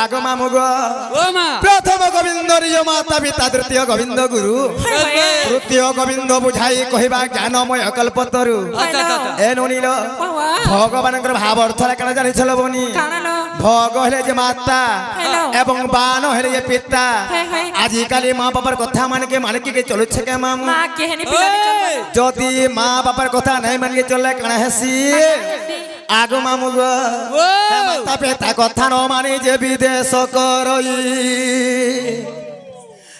आगो मामुग प्रथम गोविंद निज माता पिता तृतीय गोविंद गुरु तृतीय गोविंद बुझाई कहवा ज्ञानमय कल्पतरु ए नुनील भगवान भाव अर्थ कण जानी बनी भग हेले जे माता एवं बाण हेले जे पिता आजिकाली माँ बापार कथा मानके मानके चलु के मामू जदि माँ बापार कथा नहीं मानके चलले कण हेसी आगो मामू गो माता पिता कथा न मानी जे विदेश करई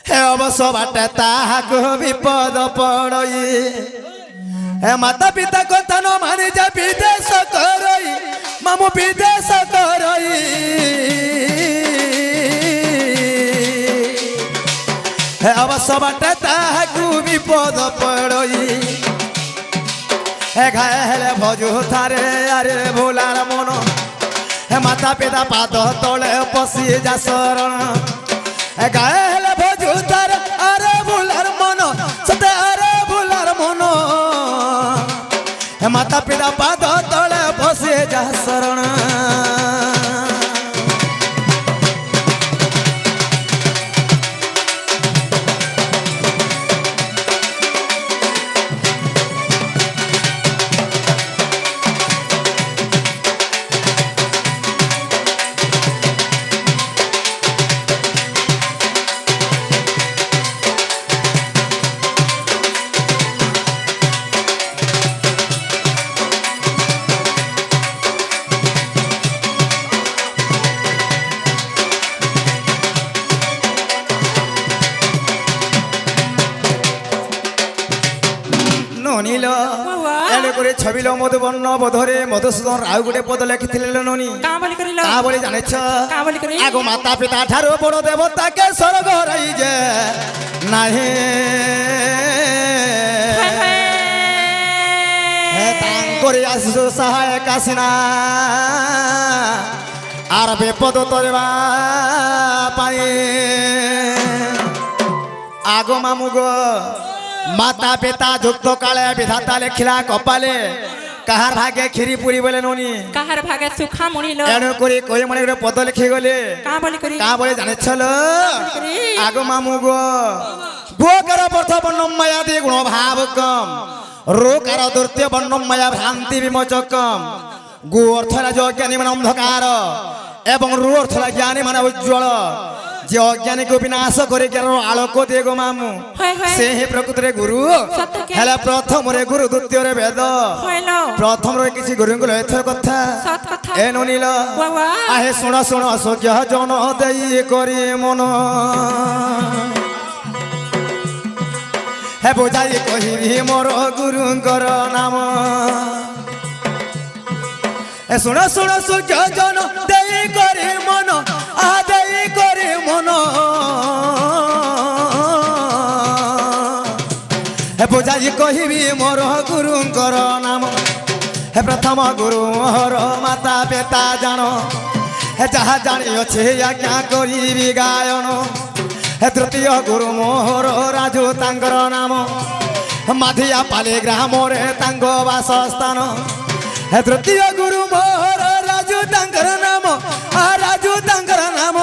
हे अवश्य बाटे ताहाको विपद पड़ई हे माता पिता कथा न मानी जे विदेश करई मामू विदेश करई हे अवश्य बाटे ताहाको विपद पड़ई हे घायल भजु थारे अरे भोलार मन हे माता पिता पाद तले पशि जा शरण हे घायल भजु थारे अरे भोलार मन सते अरे भोलार मन हे माता पिता पाद तले पशि जा शरण छबिल मधुबर्ण बोधरे मधुसूदन राव गोटे पद लिखि ननी जाने आगो माता पिता ठार बड़ देवता के स्वर्ग रही जे नाही आशिष सहायक आसिना आर विपद तोरवा पाए आगो मामू गो माता पिता जुक्त काले विधाता लिखला कपाले कहार भागे खीरी पूरी बोले नोनी कहार भागे सुखा मुनि लो एनो करी कोई मने रे पद लिखि गले का बोले जाने छलो आगो मामू गो कर प्रथ वर्णम माया दे गुण भाव कम रो कर द्वितीय वर्णम माया भ्रांति विमोचकम गु अर्थ जो ज्ञानी मन अंधकार एवं रू अर्थ ज्ञानी मन उज्ज्वल जे अज्ञानी को विनाश करे ज्ञान आलोक दे गो मामू से ही प्रकृति रे गुरु हेला प्रथम रे गुरु द्वितीय रे वेद प्रथम रे किछि गुरु को एथर कथा ए ननील आहे सुण सुण सज्ञ जन देई करी मन हे बुझाई कहि मोर गुरुंकर नाम ए सुण सुण सज्ञ जन देई करी मन आ देई करी मन हे बुझाई कहिबी मोर गुरुंकर नाम हे प्रथम गुरु मोहर माता पिता जान हे जहा जानी अच्छे आज्ञा करी गायन हे तृतीय गुरु मोहर राजू तांकर नाम माधिया पाली ग्राम रे तांग वासस्थान हे तृतीय गुरु मोहर राजू तांकर नाम राजू तांकर नाम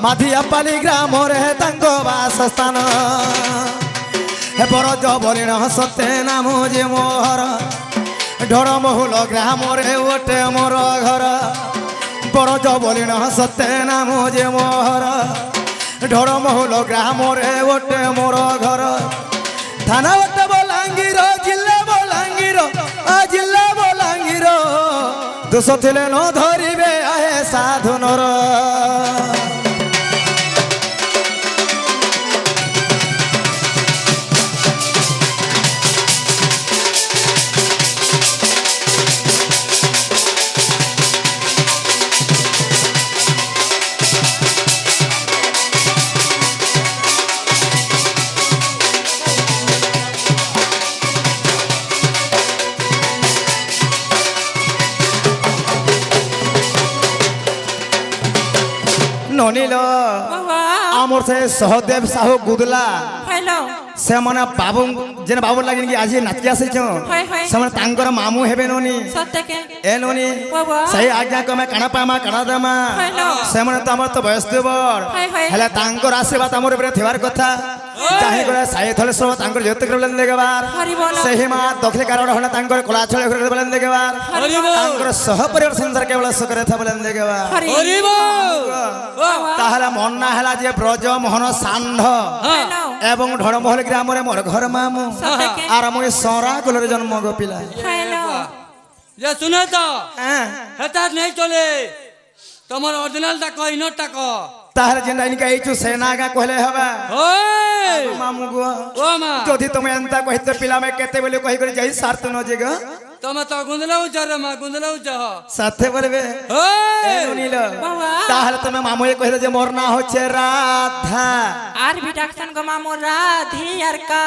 माधिया पाली ग्राम रे तांग वासस्थान हे बरज बरिण सत्य नाम जे मोहर ढोर बहुल ग्राम रे ओटे मोर घर बरज बरिण सत्य नाम जे मोहर ढोर बहुल ग्राम रे ओटे मोर घर थाना ओटे बलांगीर जिला बलांगीर जिला बलांगीर दोष थिले न धरिबे आहे साधु नर ननील आमर से सहदेव साहू गुदला ସେମାନେ ବାବୁ ଯେନ୍ ବାବୁ ଲାଗି କି ଆଜି ନାଚି ଆସିଛ হয় হয় ସେମାନେ ତାଙ୍କର ମାମୁଁ ହେବେ ନନି সত্যকে ଏ ନନି বাবা ସେଇ ଆଜ୍ଞା କମେ କାଣା ପାମା କାଣା ଦେମା হ্যালো ସେମାନେ ତ ଆମର ତ ବୟସ ଦେବର হয় হয় ହେଲେ ତାଙ୍କର ଆଶୀର୍ବାଦ ଆମର ଉପରେ ଥିବାର କଥା ଚାହିଁ করে ସାଇ থলে সব ତାଙ୍କର ଜ୍ୟୋତି করে বলেন দেখবার হরি বল ସେହି ମା ଦକ୍ଷିଣ କାରଣ ହଣ ତାଙ୍କର କଳା ଛଳ করে বলেন দেখবার হরি বল ତାଙ୍କର ସହ ପରିବାର ସଂସାର କେବଳ ସୁଖରେ ଥା ବଲେন দেখবার হরি ତାହେଲେ ମନା ହେଲା ଯେ ବ୍ରଜ ମୋହନ ଷାଣ୍ଢ হ্যালো ଏବଂ ଢଳମହଲ ଗ୍ରାମରେ ମୋର ଘର ମାମୁଁ সত্যকে আর ମୁଁ ସରା କୁଲରେ ଜନ୍ମ ଗୋପିଲା হ্যালো যে শুনে তো হ্যাঁ হেতা নেই চলে তোমার অরিজিনাল টাক ইনর টাক তাহলে যেন ইনকা এইছু সেনাগা কহলে হবে ওই মামু গো ও মা যদি তুমি এন্তা কহিতে পিলা মে কেতে বলে কহি করে যাই সার্থ ন যে গো তুমি তো গুন্দলাও রে মা গুন্দলাও সাথে বলবে ওই নীল বাবা তাহলে তুমি মামু কহিলে যে মোর না হচ্ছে রাধা আর বিডাকশন গো মামু রাধি আর কা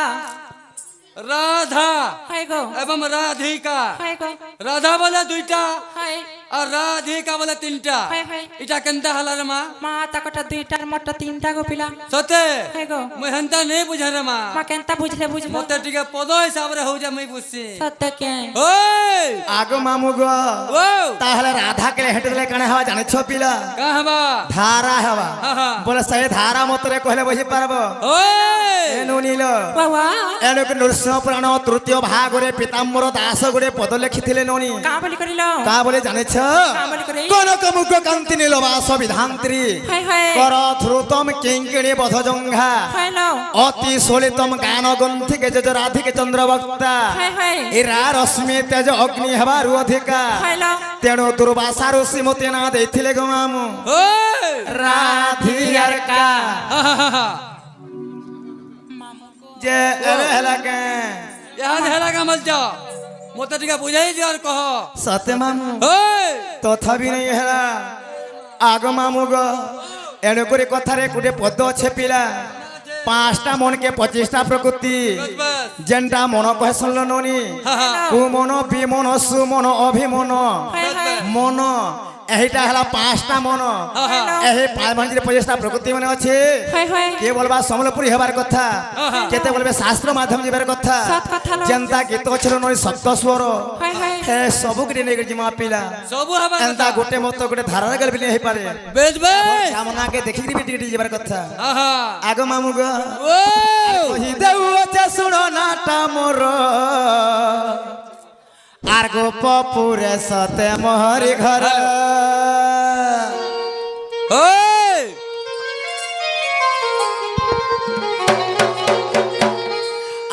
রাধা হয় গো এবং রাধিকা হয় গো রাধা বলে দুইটা হয় আর রাধিকা বলে তিনটা হয় হয় এটা কেনটা হলা রে মা মা তাকটা দুইটার মত তিনটা গো পিলা সতে হয় গো মুই হেনতা নেই বুঝে রে মা মা কেনতা বুঝলে বুঝবো মতে টিকে পদ হিসাবে হউ যা মুই বুঝছি সত্যকে ওই আগো মামু গো ও তাহলে রাধা কে হেটে দিলে কানে হওয়া জানিছ পিলা কা হবা ধারা হওয়া হা বলে সেই ধারা মতরে কহলে বুঝি পারবো ওই এনু নীল বাবা এনক নৃସିଂହ পুরাণ তৃতীয় ভাগরে পিতাম্বর দাস গোটে পদ লেখিଥିଲେ ননি কা বলি করিল কা বলে জানিছ কা বলি করি কনক মুখ কান্তি নীলবাস বিধান্ত্রী হয় হয় কর ধ্রুতম কিঙ্কিণী বধ জঙ্ঘা হ্যালো অতি সলিতম গান গ্রন্থিকে যজ রাধিকে চন্দ্রবক্তা হয় হয় ইরা রশ্মি তেজ অগ্নি হবারু অধিকা হ্যালো তেণু দুর্বাসা ঋষি মতে না ଦେଇଥିଲେ গো মামু ওই রাধিয়ার কা যে এবে হেলা কে ইয়াদ হেলা কামল যা মতে টিকে বুঝাই দিয়ার কহ সতে মামু ওই তথাপি নেই হেলা আগ মামু গো এণু করে কথারে গোটে পদ আছে পিলা 5টা মনকে 25টা প্রকৃতি বস যেনটা মন কহে শুনল ননি হা হা কুমন বিমন সুমন অভিমন হয় হয় মন এইটা হেলা 5টা মন এই 25টা প্রকৃতি মানে আছে হয় হয় কে বলবা সম্বলপুরী হবার কথা কেতে বলবে শাস্ত্র মাধ্যম যাবার কথা সত কথা লো যেনটা গীত ছিল নই সপ্ত স্বর হয় হয় হে সবু গিরে নেই জিমা পিলা সবু হবা এনতা গোটে মত গোটে ধারার গল বিলে হই পারে বেশ বেশ কামনাকে দেখি দিবি টিকে যাবার কথা আহা আগ মামু গো ও কহি দেউ আছে শুনো নাটা মোর আর গোপপুরে সতে মোহরি ঘর ওই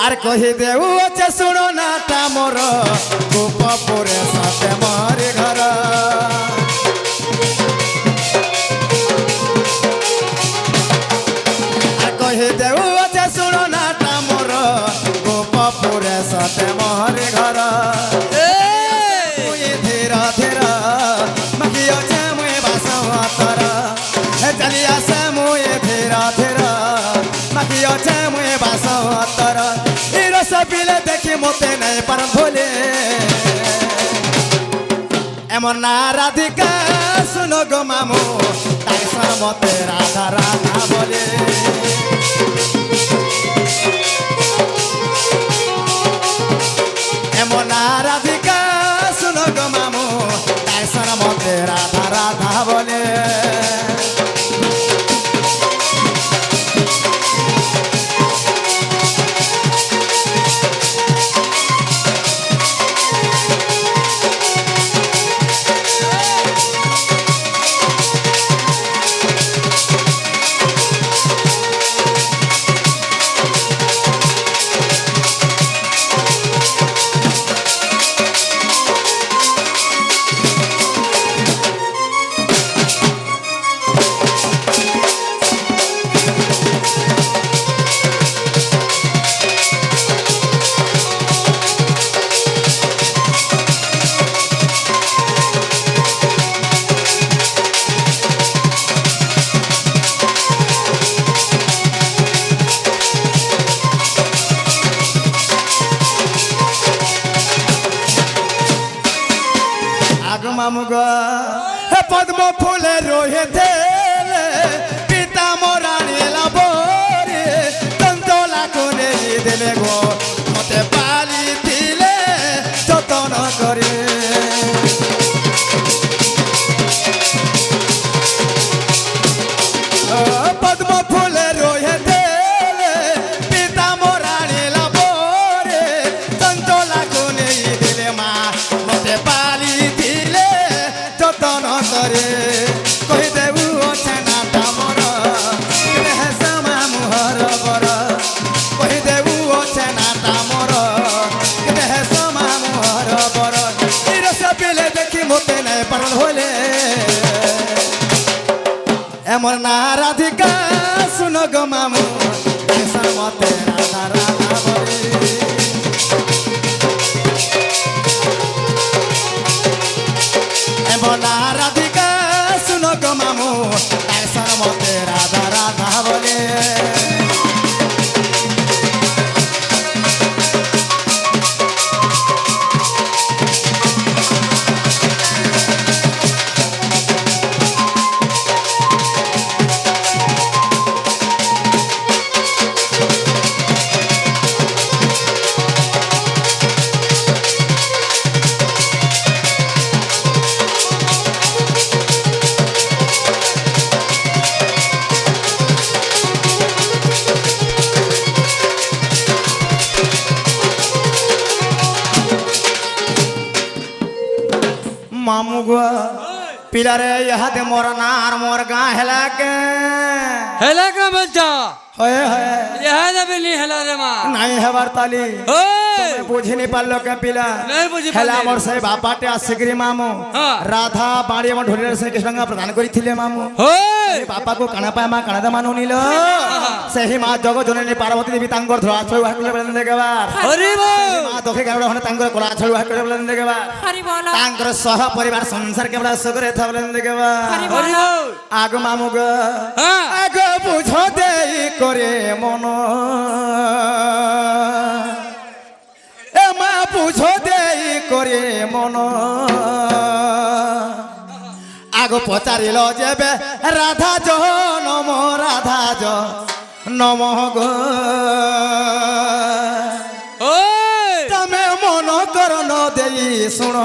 আর কহি দেউ আছে শুনো নাটা মোর গোপপুরে সতে মোহরি ঘর আর কহি দেউ আছে শুনো নাটা মোর গোপপুরে সতে মোহরি ঘর মুই ধীর ধীর মকি আছে মুই বাসবতর চলি আসে মুই ধীর ধীর মকি আছে মুই বাসবতর এই রস পিলে দেখি মতে নাই পার ভুলে এমন না রাধিকা শুনো গো মামু তাই সর মতে রাধা রাধা বলে এমন না রাধিকা শুনো গো মামু তাই সর মতে রাধা রাধা বলে আগ মামু গো হে পদ্ম ফুলে রোহে দেলে পিতা মোরা নীলা বরে তন্তলা কোনে ଥିଲେ গো মতে পালিଥିଲେ যতন করে পদ্ম ফুলে রয়ে দেলে পিতা মোরাণী লাভরে চঞ্চলাକୁ নেই দিলে মা মতে পালিଥିଲେ যতন করে কহিদেবু অছে না তামর সমা মুহর বর কহিদেবু অছে না তামর সমা মুহর বর এই রস পেলে দেখি মতে নাই পারণ হলে এমন না রাধিকা শুনো গো মামু মতে রাধা রাধা বলে এমন না রাধিকা শুনো গো মামু মতে রাধা রাধা বলে মামু গো পিলারে ইহাতে মোর না আর মোর গাঁ হেলাকে হেলা কামাল যা হয়ে হয়ে ইহা যাবে নি হেলা রে মা নাই হেবার তালি ওই বুঝিনি পারলো কে পিলা নাই বুঝি হেলা মোর সেই বাপাটে আসিগরি মামু হ্যাঁ। রাধা বাড়ি আমার ঢোলের শ্রীকৃষ্ণ প্রদান করিଥିଲେ মামু ওই বাপাକୁ কাଣା পায় মা কাଣା মানু নিল ସେହି ମା ଜଗ ଜନନୀ ପାର୍ବତୀ ଦେବୀ ତାଙ୍କର ଧଳା ଛଳୁ ହାକଲେ ବେଳେନ ଦେଖବାର হরি বল ମା ଦକ୍ଷେ କେବଳ ହନେ ତାଙ୍କର କଳା ଛଳୁ ହାକଲେ ବେଳେନ ଦେଖବାର হরি বল ତାଙ୍କର ସହ ପରିବାର ସଂସାର କେବଳ ସୁଖରେ ଥା ବେଳେନ ଦେଖବାର হরি হরি বল বল আগ মামু গ হ্যাঁ আগ বুঝ দেই করে মন এ মা বুঝ দেই করে মন আগ পচারিল যেবে রাধা নম রাধা নম গো ওই তমে মন করন দেই শুণ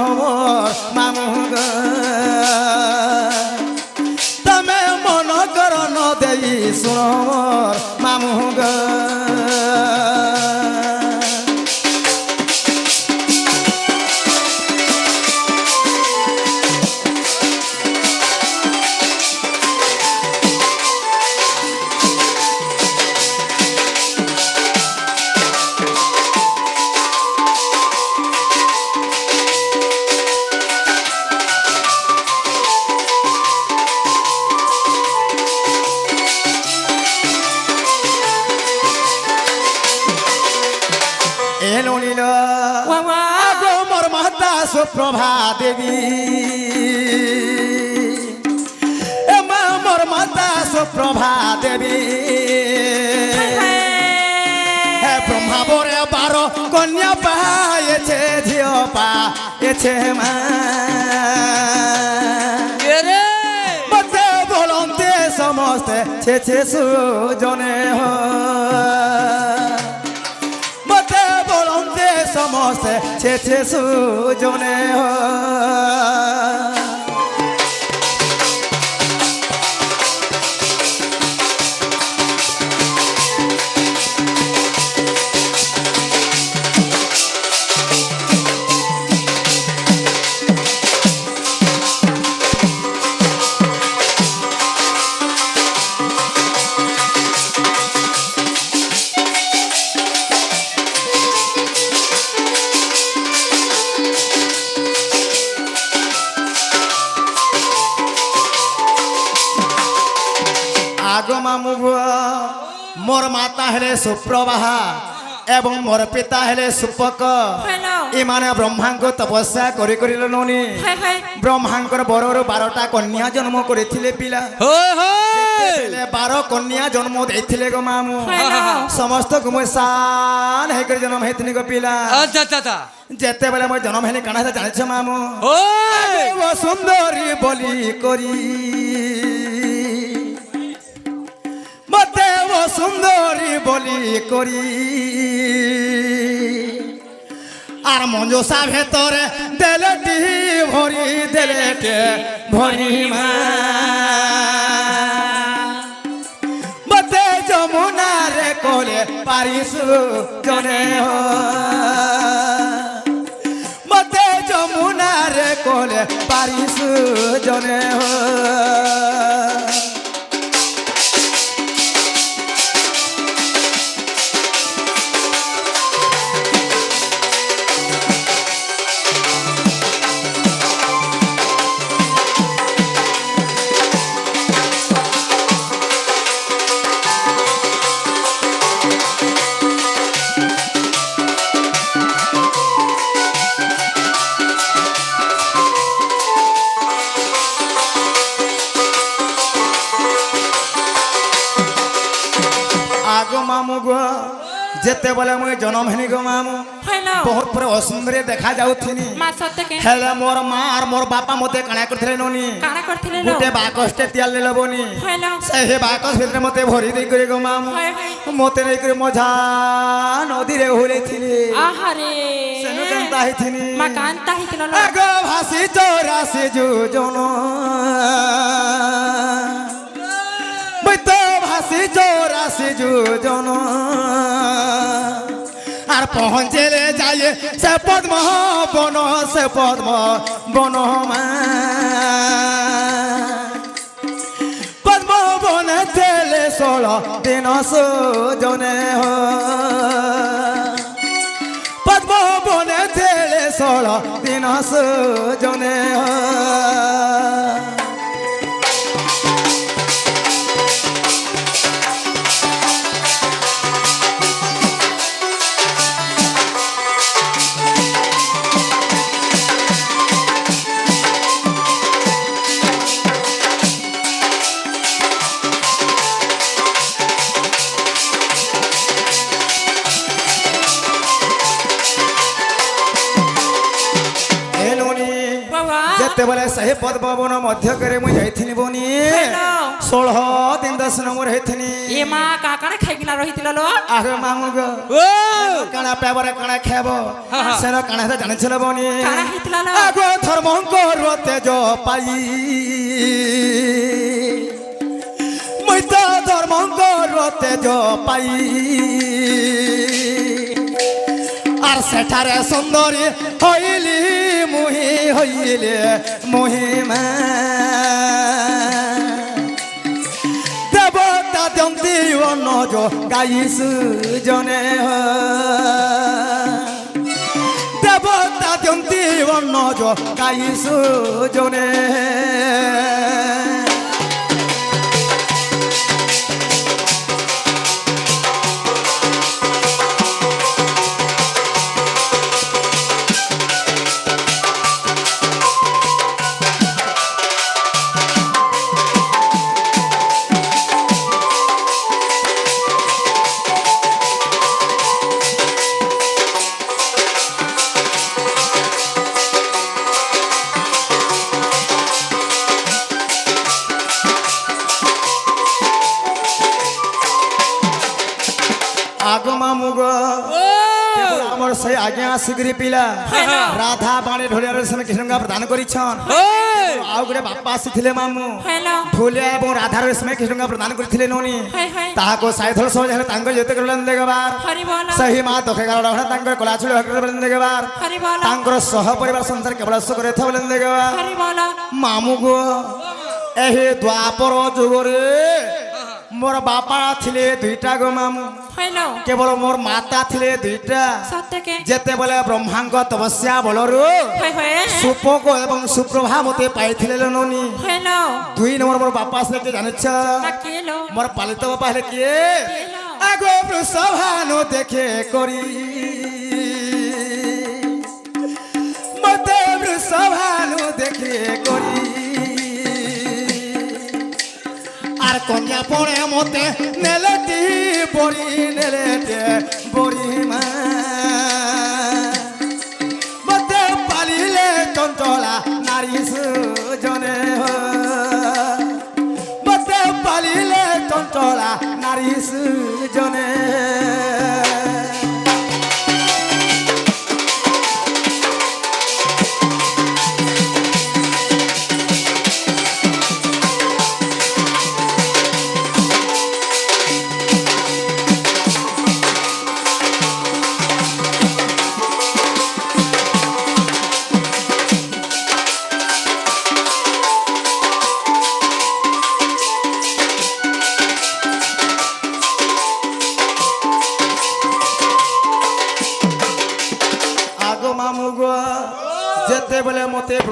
মামু গো তমে মন করন দেই শুণ মামু গো এলো নীল বাবা আগো মোর মাতা সুপ্রভা দেবী এ মা মোর মাতা সুপ্রভা দেবী হে ব্রহ্মা বরে 12 কন্যা পায়েছে ঝিও পায়েছে মা রে মতে বলন্তে সমস্তে ছে সুজনে মতে বলন্তে সমস্তে ছে সুজনে আগ মামু মোর মাতা হেলে সুপ্রবাহা এবং মোর পিতা হেলে সুপক হ্যালো ইমানে ব্রহ্মাঙ্ক তপস্যা করি করিল ননি হাই হাই ব্রহ্মাঙ্কর বররু 12টা কন্যা জন্ম করেছিলে পিলা হই হই 12 কন্যা জন্ম দেইছিলে গো মামু হ্যালো সমস্ত গুমসান হে করে জন্ম হেতনি গো পিলা আচ্ছা আচ্ছা আচ্ছা যেতেবেলে মই জন্ম হেলে কানা জানিছ মামু ওই ও সুন্দরী বলি করি মতে সুন্দরী বলি করি আর মঞ্জুষা ভেতরে দেলেটি ভরি দেলেটে ভরি মা মতে যমুনারে কোলে পারিসু জনে মতে যমুনারে কোলে পারিসু জনে আগো মামু গো যেতে বলে মুই জনম হেনি গো মামু হ্যালো বহুত পরে অসুন্দরী দেখা যাউথিনি মা সত্যকে হেলে মোর মা আর মোর বাপা মতে কাଣା করଥିଲେ ননি কাଣା করଥିଲେ লো গোটে বাকসଟେ ତିଆରି ଲବନି হ্যালো সেই বাকস ভিতরে মতে ভরি দেই করে গো মামু হয় হয় মতে নেই করে মঝা নদীরে উড়েইଥିଲି আহারে সেনু কেনতা হইথিনি মা কান্তা হিতলো লো আগো ভাসি চৌরাশি যোজন বৈত ভাসি চৌরাশি যোজন আর পৌঁছেলে যাই সে পদ্ম বন সে পদ্ম বন পদ্ম বন ছেলে 16 দিন সুজনে পদ্ম বনে ছেলে 16 দিন সুজনে যেতেবেলে সেই পদ্মবন মধ্যকরে মুই যাইথিনি বনি 16 দিন 10 নম্বর হইথিনি এ মা কাকানে খাইকিনা রহিছিল লো আরে মামু গো ও কানা পেবরে কানা খাব সেন কানা হতে জানিছিল বনি কানা হিতলা লো আগো ধর্মঙ্কর তেজ পাই মুই তো ধর্মঙ্কর তেজ পাই আর সেঠারে সুন্দরী হইলি মুহি হইলে মহিমা দেবতা জন্তি অনজ গাইছু জনে দেবতা জন্তি অনজ গাইছু জনে আগো মামু গো আমার সেই আজ্ঞা শিগরি পিলা রাধা বাণী ঢোলিয়ার সঙ্গে কৃষ্ণঙ্গা প্রদান করিছন আউ গোটে বাপা আসিଥିଲେ মামু হ্যালো ঢোলিয়া এবং রাধার সঙ্গে কৃষ্ণঙ্গা প্রদান করিଥିଲେ ননি হাই হাই তাহাকে সাইথল সহজ হলে তাঙ্ক যেতে করলেন দেখবার হরি বল ସେହି ମା ଦକ୍ଷେଗାର ଡହଣା ତାଙ୍କର କଳାଛୁଳି ହକିରେ ବୋଲେন ଦେଖବାର ହରି ବଲ ତାଙ୍କର ସହ ପରିବାର ସଂସାର କେବଳ ସୁଖ ରେଥା ବୋଲେନ ଦେଖବାର ହରି ବଲ ମାମୁ ଗୋ ଏହି ଦ୍ୱାପର ଯୁଗରେ ମୋର ବାପା ଥିଲେ ଦୁଇଟା ଗো ମାମୁ হ্যালো କେବଳ ମୋର ମାତା ଥିଲେ ଦୁଇଟା সত্যকে ଯେତେବେଳେ ବ୍ରହ୍ମାଙ୍କ ତପସ୍ୟା ବଳରୁ হাই হাই ସୁପୋକ ଏବଂ ସୁପ୍ରଭା ମତେ ପାଇଥିଲେ ନନି হ্যালো 2 ନମ୍ବର ମୋର ବାପା ଆସିଲେ କିଏ ଜାଣିଛ না কেলো ମୋର ପାଳିତ ବାପା ହେଲେ କିଏ কেলো আগ বৃষভানু দেখে করি মতে বৃষভানু দেখে করি আর কন্যা পড়ে মতে নেলেটি বড়ি নেলেটে বড়ি মা মতে পালিলে চঞ্চলা নারী সুজনে মতে পালিলে চঞ্চলা নারী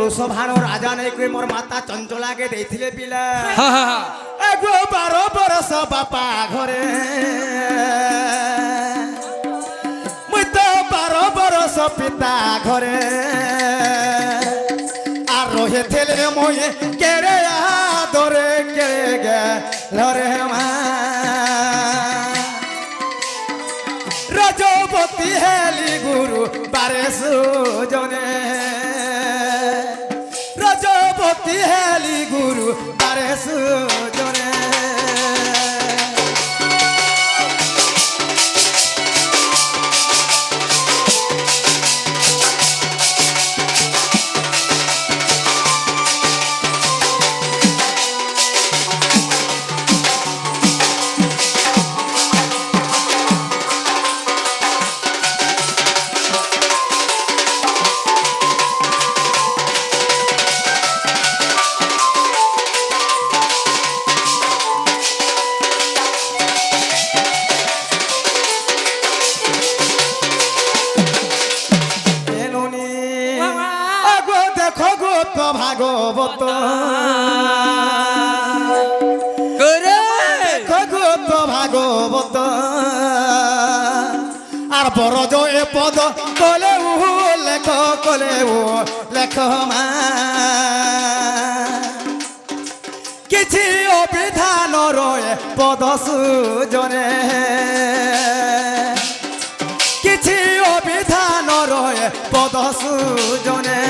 কৌশভার রাজা নেই কই মোর মাতা চঞ্চলাকে ଦେଇଥିଲେ পিলা হা হা হা এগো 12 বরষ বাপা ঘরে মুই তো 12 বরষ পিতা ঘরে আর রহেছিলে মই কেরে আদরে কেরে গেলরে মা রজবতী হেলি গুরু বারে সুজনে রজবতী হেলি গুরু বারে সুজনে ভাগবত করে খগত ভাগবত আর বরজ এ পদ কলে লেখ কলে লেখ মা কিছু অবিধান রয়ে পদ সুজনে কিছু অবিধান রয়ে পদ সুজনে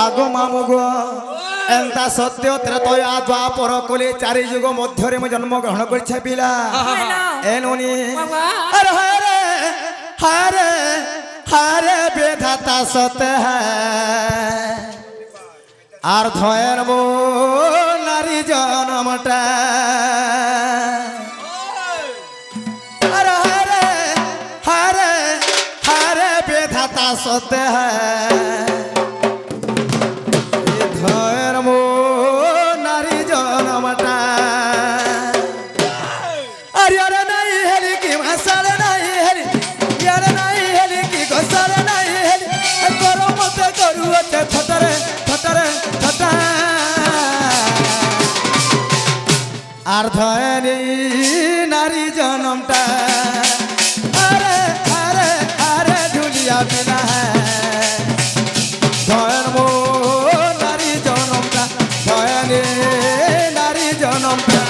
আগো মামুগ এন্তা সত্য ত্রেতয়া দ্বাপর কলি চারি যুগ মধ্যরে মু জন্মগ্রহণ করছে পিলা এনুনি আরে হারে হারে হারে বেধাতা সত আর ধয়ের বো নারী জনমটা আরে হারে হারে হারে বেধাতা সত ধয়ের মো নারী জনমটা আরে আরে নাই হেলি কি মাসালে নাই হেলি ইয়ারে নাই হেলি কি গোসালে নাই হেলি করমতে করুতে থতরে থতরে থতা আর ধয়েরি নারী জনমটা আরে আরে আরে ঝুলিয়া বিনা ধয়ের মো নারী জনমটা ধয়েরি নারী জনমটা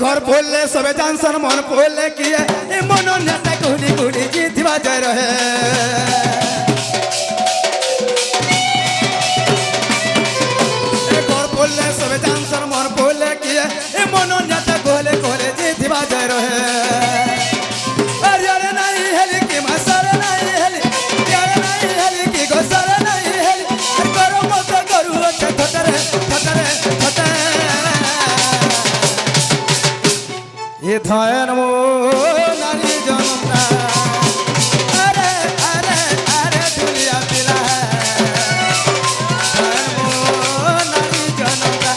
घर बोले सबे जानसन मन बोले किए ए मन नेता कुड़ी कुड़ी जीत बाजय रहे ए घर बोले सबे जानसन मन बोले किए ए मन नेता कोले कोले जीत बाजय रहे अरे अरे नहीं हेली की मसाला नहीं हेली यार नहीं हेली की गोसाला नहीं हेली करो मत करू अच्छे थतरे थतरे थतरे ये धयन मो नारी जनता अरे अरे अरे दुनिया पिला है धयन मो नारी जनता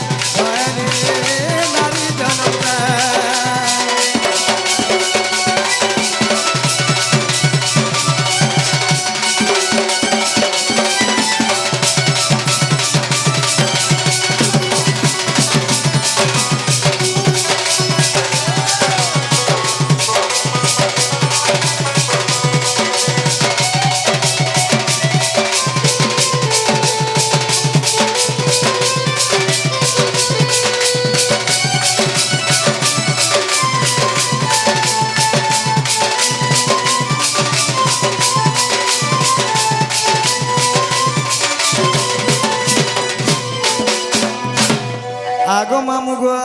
আগ মামু গো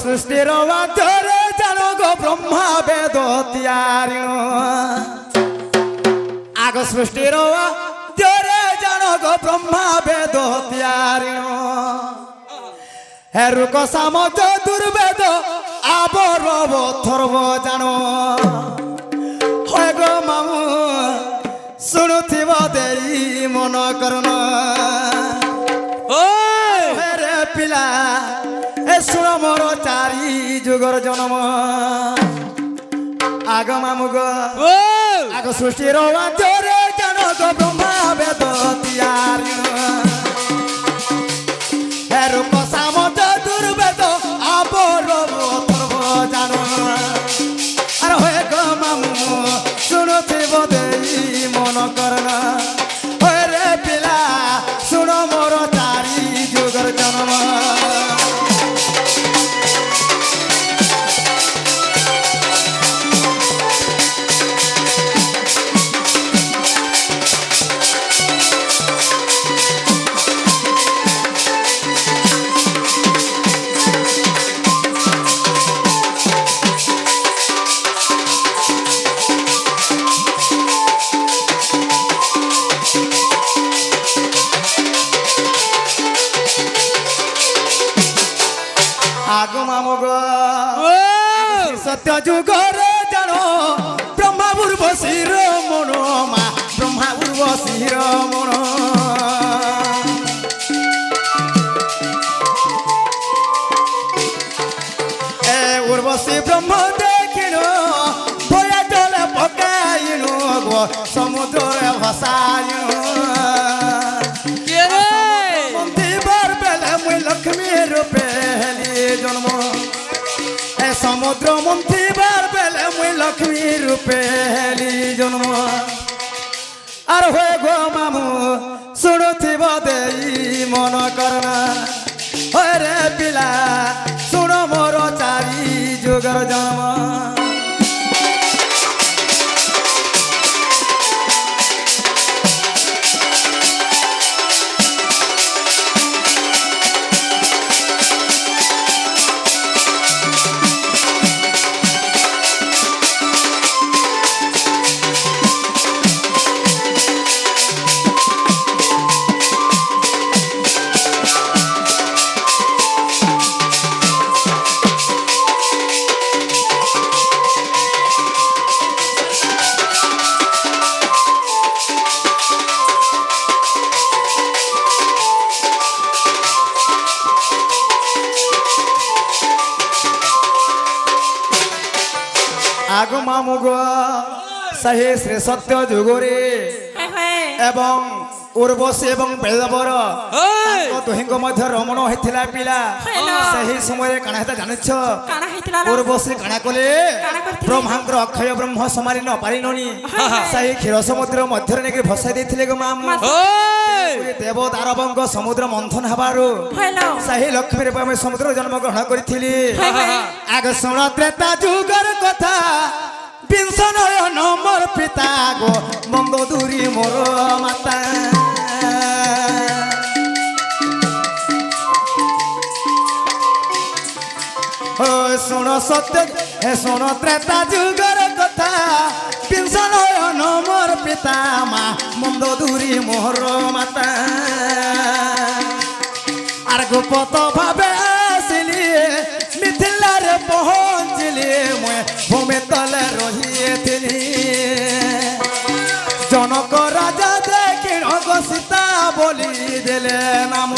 সৃষ্টির বাধ্যরে জানো গো ব্রহ্মা বেদ তিয়ারিণ আগ সৃষ্টির বাধ্যরে জানো গো ব্রহ্মা বেদ তিয়ারিণ হে রুক সাম দুর্বেদ আবরব থর্ব জানো হয় গো মামু শুণুথিব দেই মন করণ রে পিলা এ শুণ মোর চারি যুগর জন্ম আগ মামু গো আগ সৃষ্টির বাধ্যরে জানো গো ব্রহ্মা বেদ তিয়ারিণ হে রূপ সামত দুর্বেদ আবরব থর্ব জানো আর হয়ে গো মামু শুণুথিব দেই মন করণ হয়ে রে পিলা শুণ মোর চারি যুগর জন্ম আগ মামু গো সত্য যুগরে জানো ব্রহ্মা উর্বশীর মন মা ব্রহ্মা উর্বশীর মন এ উর্বশী ব্রহ্ম দেখিল ভয়া জলে পকাইল গো সমুদ্রে ভাসাইল মন্দির বেলে মুই লক্ষ্মী রূপে জন্ম এ সমুদ্র মন্থিবার বেলে মুই লক্ষ্মী রূপে হেলি জন্ম আর হয়ে গো মামু শুণুথিব দেই মন করনা হয়ে রে পিলা শুণ মোর চারি যুগর জন্ম আগ মামু গো সেই শ্রী সত্য যুগরে এবং উর্বশী এবং বেদবর দুহিঙ্ক মধ্য রমণ হয়েছিল পিলা সেই সময় কাଣା হেতা জানিছ উর্বশী কাଣା কলে ব্রহ্মাঙ্কর অক্ষয় ব্রহ্ম সমারি ন পারিনি সেই ক্ষীর সমুদ্র মধ্যে নাকি ভসাই দিয়েছিলে গো মামু দেব দানবঙ্গ সমুদ্র মন্থন হবারু সেই লক্ষ্মী রূপে আমি সমুদ্র জন্মগ্রহণ করেছিলি আগ শুণ ত্রেতা যুগর কথা বিংশ নয়ন মোর পিতা গো মন্দ দূরি মোর মাতা শুণ সত্য হে শুণ ত্রেতা যুগর কথা বিংশ নয়ন মোর পিতা মা মন্দ দূরি মোর মাতা আর গোপত ভাবে আসিলি মিথিলারে পৌঁছিলি মুই ভূমি তলে রহিয়েছিলি জনক রাজা দেখি সীতা বলি দিলে নাম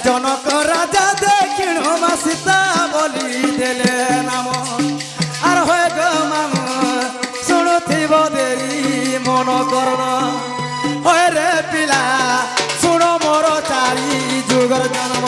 জনক রাজা দেখি সীতা বলি দিলে নাম আর হয়ে গো মাম শুণুথিব দেই মন করণ হয় রে পিলা শুণ মোর চারি যুগর জন্ম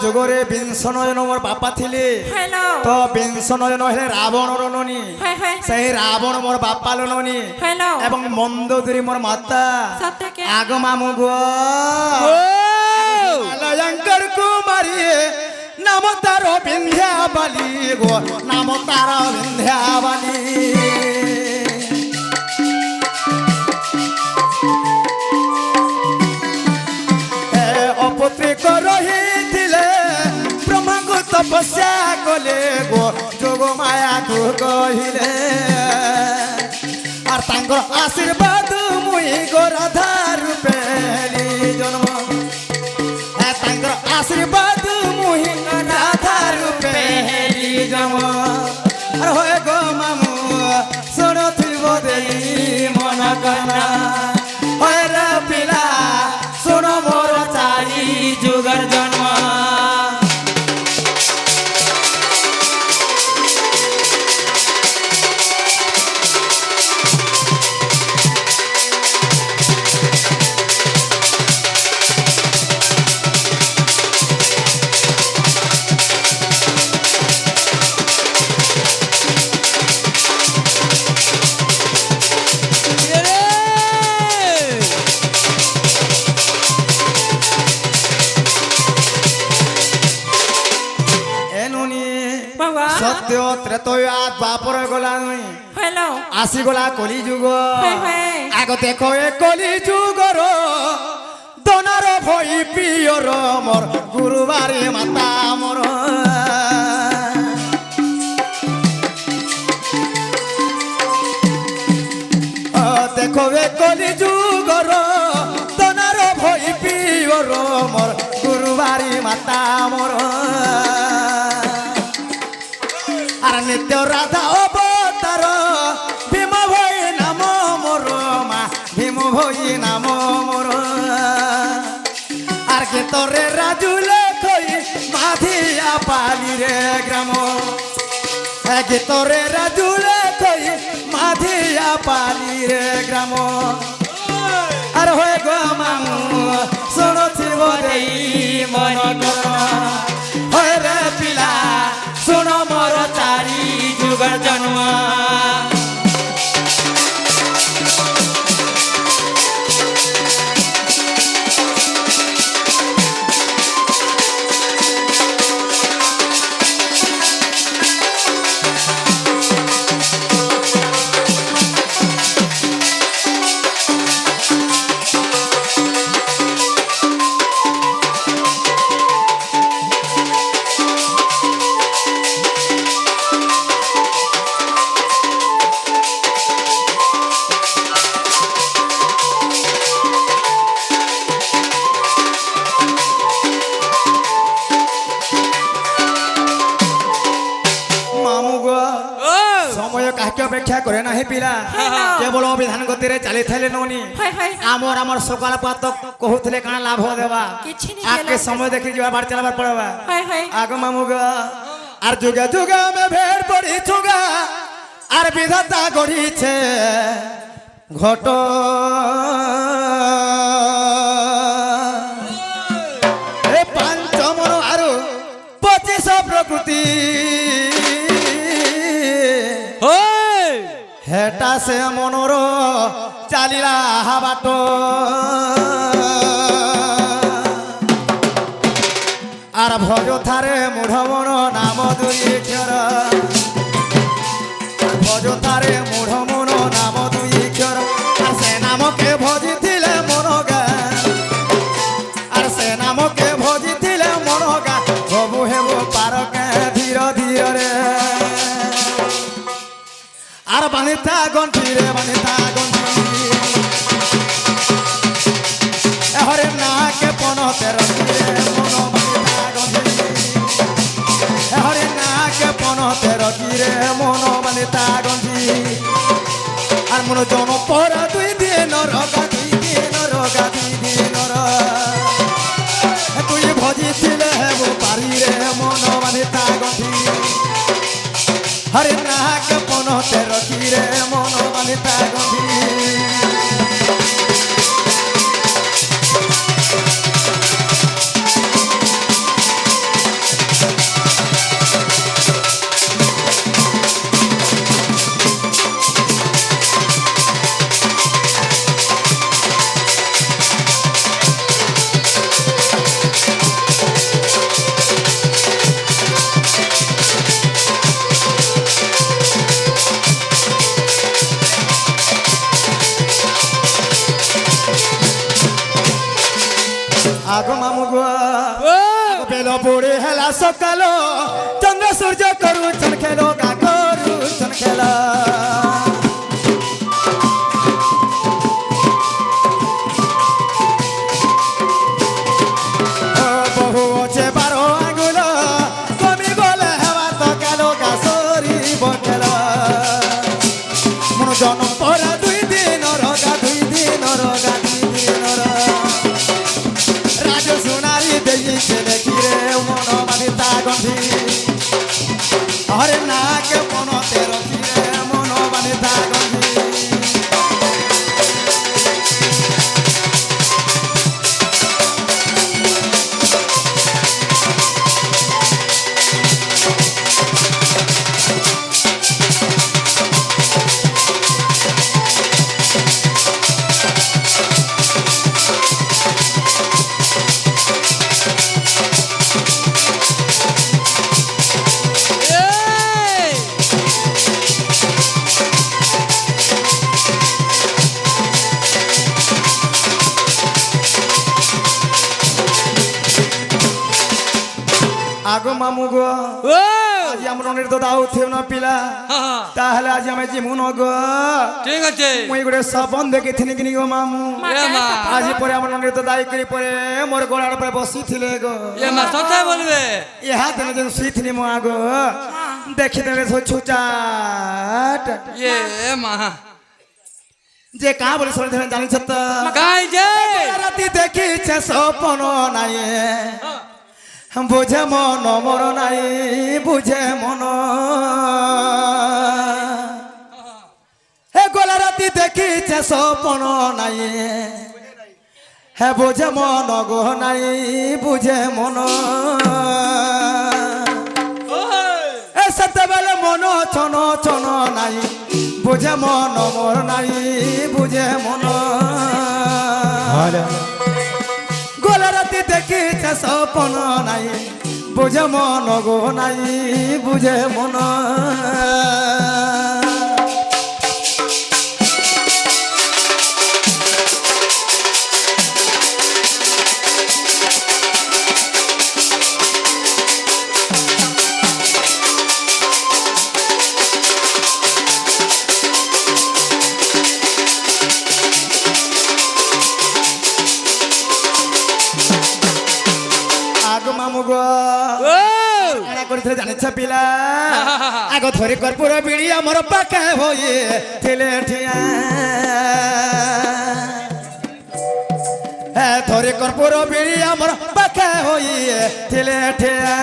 যুগরে বিংশ নয়ন মোর বাপা থিলে হ্যালো তো বিংশ নয়ন হেলে রাবণর ননি হাই হাই সেই রাবণ মোর বাপা ননি হ্যালো এবং মন্দোদরি মোর মাতা সত্যকে আগ মামু গো লয়ঙ্কর কুমারী নাম তার বিন্ধ্যাবালি গো নাম তার বিন্ধ্যাবালি অপত্রিক রহিলে ব্রহ্মাঙ্গ তপস্যা কলে গো যোগ মায়াকু কহিলে আর তাঙ্কর আশীর্বাদ মুই গো রাধা রূপে জন্ম তাঙ্কর আশীর্বাদ মুই রাধা রূপে জন্ম আর হয় গো মামু শুনথিব দেই মন কন্যা হয় রে পিলা শুন মোর চারি যুগর জন্ম বাবা সত্য ত্রেতয়া দ্বাপর গলা হ্যালো আসিগলা কলি যুগ হাই হাই আগ দেখো এ কলি যুগর দনার ভই পিয়র মোর গুরুবারে মাতা মোর দেখো এ কলি যুগর দনার ভই পিয়র মোর গুরুবারে মাতা মোর আর নিত্য রাধা অবতার ভীম ভই নাম মোর মা ভীম ভই নাম মোর আর কে তোরে রাজুলে কই মাধিয়া পালি রে গ্রাম কে তোরে রাজুলে কই মাধিয়া পালি রে গ্রাম আর হয়ে গো মামু শুনথিব দেই মন কর হয় রে পিলা শুন মোর চারি যুগর জন্ম কাকে অপেক্ষা করে না হে পিলা কেবল বিধান গতিরে চালি থাইলে ননি আমার আমার সকাল পাত কহুলে কানা লাভ দেবা আগে সময় দেখি যাবার বার চালাবার পড়বা আগ মামুগা আর যুগে যুগে আমি ভের পড়ি ছুগা আর বিধাতা গড়িছে ঘট এ পাঞ্চমন আর 25 প্রকৃতি হেটা সে মনোর চালিলা বাট আর ভজ থারে মূঢ় মন নাম দুই অক্ষর ভজ থারে মূঢ় মন নাম দুই অক্ষর আর সে নামকে ভজিলে মন গা আর সে নামকে ভজিলে মন গা হবু হেবু পারকে ধীর ধীরে আর বানিতা গন্ঠি রে বানিতা গন্ঠি হরে নাকে পনতে রখি রে মন বানিতা গন্ঠি হরে নাকে পনতে রখি রে মন বানিতা গন্ঠি আর মন জন পরা দুই দিন রগা দুই দিন রগা দুই দিন তুই ভজিছিলে হেবু পারি রে মন বানিতা গন্ঠি হরে নাক পনতে রখি রে মন বানিতা গন্ঠি সকাল চন্দ্র সূর্য করুছন খেলো গা করুছন খেলা ও বহু আছে 12 আঙ্গুল কমি গলে হেবা তো খেলো গা সরিব খেলা মন জনম পরা 2 দিন রগা 2 দিন রগা 2 দিন রাজ সোনারি দেইছে দেখি রে মন বাঁধিতা গন্ধি হরে নাকে মনতে রখি রে মন বাঁধিতা গন্ধি এই! আগো মামু গো ও! আজ আমরা তো দাও থেও না পিলা হা, হা, তাহলে আজ আমি জিমু ন গো ঠিক আছে মুই গোটে সপন দেখিথিনি কিনি গো মামু এ মা আজ পরে আমার তো দায়ী করি পরে মোর গোড়ার পরে বসিছিলে গো এ মা সত্যি বলবে ইহা দিন যেন শুইথিনি মো আগো দেখিদেলে ছুচাট এ মা যে কা বলে শুনে জানিছ তো কাই যে রাতি দেখিছে সপন নাই বুঝে মন মোর নাই বুঝে মন হে গোলা রাতি দেখিছে সপন নাই হে বুঝে মন গো নাই বুঝে মন এ সেতেবেলে মন ছন ছন নাই বুঝে মন মোর নাই বুঝে মন গোলা রাতি দেখিছে সপন নাই বুঝে মন গো নাই বুঝে মন আগো মামু গো ও কাଣା করিଥିଲେ জানিছ পিলা আগ ধরি কর্পূর বিড়ি আমার পাখে হয়ে ঠেলে ঠিয়া হ্যাঁ ধরি কর্পূর বিড়ি আমার পাখে হয়ে ঠেলে ঠিয়া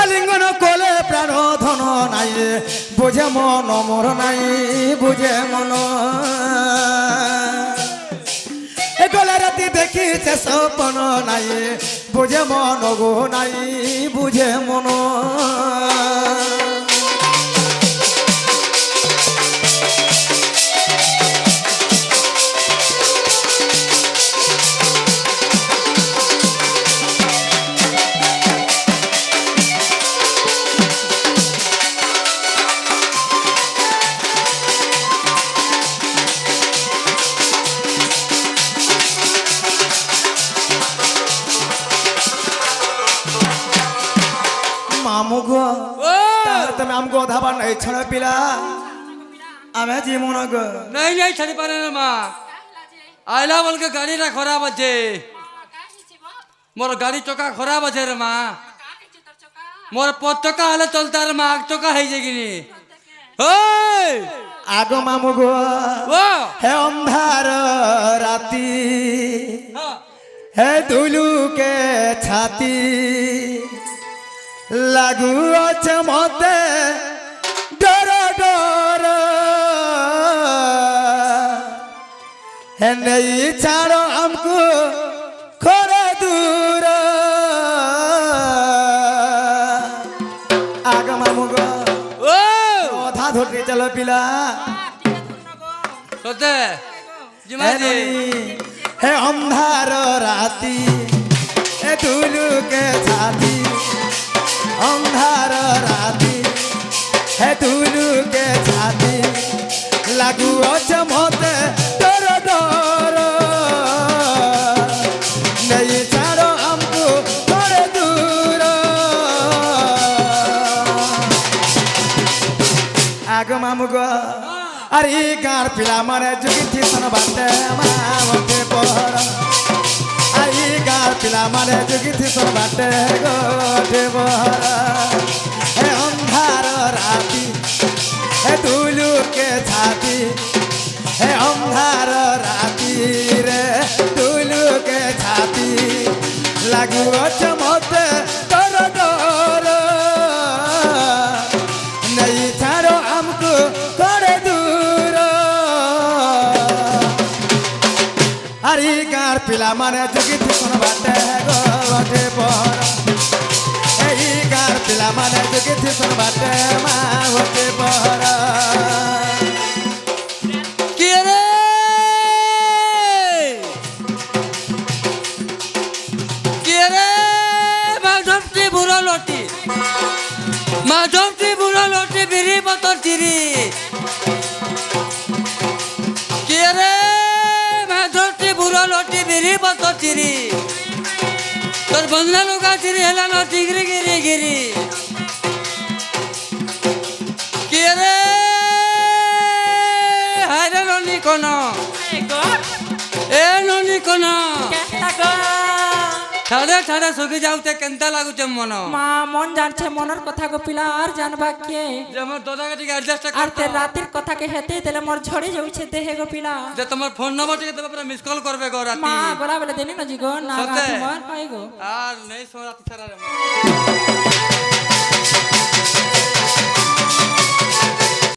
আলিঙ্গন কোলে প্রাণ ধন নাই বুঝে মন মোর নাই বুঝে মন গলা রাতি দেখিছে সপন নাই বুঝে মন গো নাই বুঝে মন মামু গো ও তাহলে তুমি আমগো ধাবা নাই ছড়া পিলা আমি জীবন গো नहीं नहीं छड़ी पारे ना माँ आइला बोल के गाड़ी ना खराब আছে मोर गाड़ी चौका खराब আছে रे माँ मोर पद चौका हले चलता रे माँ आग चौका है जेगिनी ओए আগো মামু গো ओ হে অন্ধার রাতি हाँ হে দুলুকে ছাতি লাগু আছে মতে ডর ডর হে নেই ছাড়ো আমকু খরে দূর আগ মামু গো ओ অধা ধরে চলো পিলা सोते হে जिमा जी হে অন্ধার রাতি হে দুলুকে ছাতি অন্ধার রাতি হে দুলুকে ছাতি লাগু আছে মতে ডর ডর নেই ছাড়ো আমকু গো মামু গো আরে গাঁর পিলা মানে যুগিথি সন বাটে মামতে পহর আরে গাঁর পিলা মানে যুগিথি সন বাটে গোটে পহর হে অন্ধার রাতি হে দুলুকে ছাতি হে অন্ধার রাতি রে দুলুকে ছাতি লাগিব চমতে তোর ডর নেই ছাড়ো আমকু করে দূর আরে গাঁর পিলা মানে যুগিথি কোন বাটে গোটে পহর এই গাঁর পিলা মানে যুগিথি কোন বাটে মা গোটে পহর কি রে কি রে মাধবটি বুড়ো লটি মাধবটি বুড়ো লটি বিড়ি পতর চিরি কি রে মাধবটি বুড়ো লটি বিড়ি পতর চিরি তোর বন্ধনা লুকা চিরি হেলা ন টিগরি গিরি গিরি কি রে হায়রে ননি কোন এ ননি কোন ঠাড়ে ঠাড়ে সুখি যাওতে কেনতা লাগুছে মন মা মন জানছে মনের কথা গো পিলা আর জানবা কে যে আমার দাদাকে ঠিক অ্যাডজাস্ট আর করতে তে রাতের কথাকে হেতে দিলে মোর ঝড়ে যাচ্ছে দেহে গো পিলা যে তোমার ফোন নম্বর থেকে দেবে পুরো মিস কল করবে গো রাতি মা বলা বলে দেনি না জি গো না সত্যি? তোমার হয় গো আর নেই সো রাতি ছাড়া রে মা।